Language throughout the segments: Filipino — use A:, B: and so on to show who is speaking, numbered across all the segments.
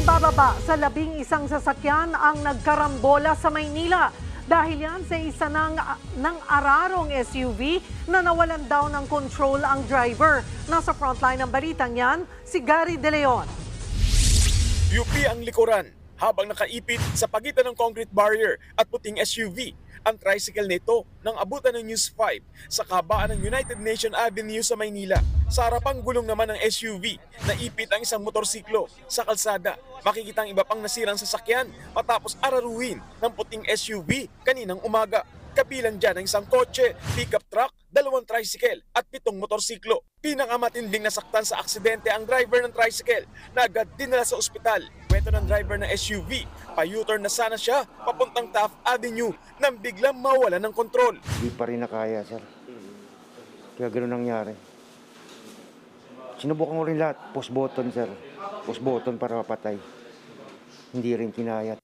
A: Bababa sa 11 sasakyan ang nagkarambola sa Maynila. Dahil yan sa isa ng ararong SUV na nawalan daw ng control ang driver. Nasa frontline ng balitang yan, si Gary De Leon.
B: UP ang likuran habang nakaipit sa pagitan ng concrete barrier at puting SUV. Ang tricycle nito nang abutan ng News 5 sa kabaan ng United Nation Avenue sa Maynila. Sa harapang gulong naman ng SUV, naipit ang isang motorsiklo sa kalsada. Makikita ang iba pang nasirang sasakyan matapos araruhin ng puting SUV kaninang umaga. Kabilang dyan ang isang kotse, pickup truck, 2 tricycle at 7 motorsiklo. Pinakamatinding nasaktan sa aksidente ang driver ng tricycle na agad dinala sa ospital. Kwento ng driver ng SUV, pa-U-turn na sana siya papuntang Taft Avenue nang biglang mawala ng kontrol.
C: Hindi pa rin nakaya, sir. Kaya gano'n nangyari. Sinubukan ko rin lahat. Push button, sir. Push button para mapatay. Hindi rin kinaya.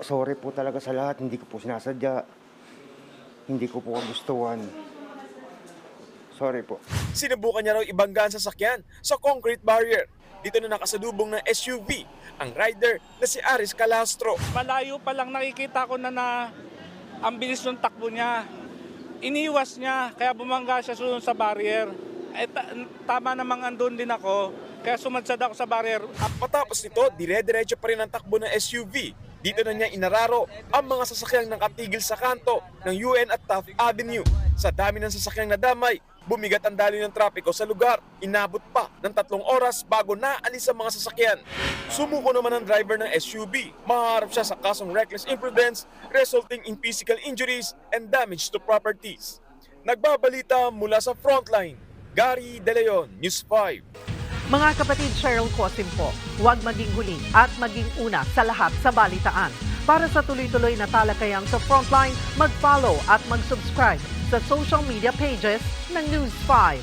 C: Sorry po talaga sa lahat. Hindi ko po sinasadya. Hindi ko po kagustuhan. Sorry po.
B: Sinubukan niya raw ibangga ang sasakyan sa concrete barrier. Dito na nakasalubong ng SUV ang rider na si Aris Calastro.
D: Malayo pa lang nakikita ko na ang bilis ng takbo niya. Iniwas niya kaya bumangga siya sa barrier. Tama namang andun din ako kaya sumadsad ako sa barrier.
B: Matapos nito, dire-diretso pa rin ang takbo ng SUV. Dito na niya inararo ang mga sasakyang nakatigil sa kanto ng UN at Taft Avenue. Sa dami ng sasakyang nadamay, bumigat ang daloy ng trapiko sa lugar. Inabot pa ng 3 oras bago naalis ang mga sasakyan. Sumuko naman ang driver ng SUV. Maharap siya sa kasong reckless imprudence resulting in physical injuries and damage to properties. Nagbabalita mula sa frontline, Gary De Leon, News 5.
A: Mga kapatid, Cheryl Cosim po, huwag maging huli at maging una sa lahat sa balitaan. Para sa tuloy-tuloy na talakayang sa Frontline, mag-follow at mag-subscribe sa social media pages ng News 5.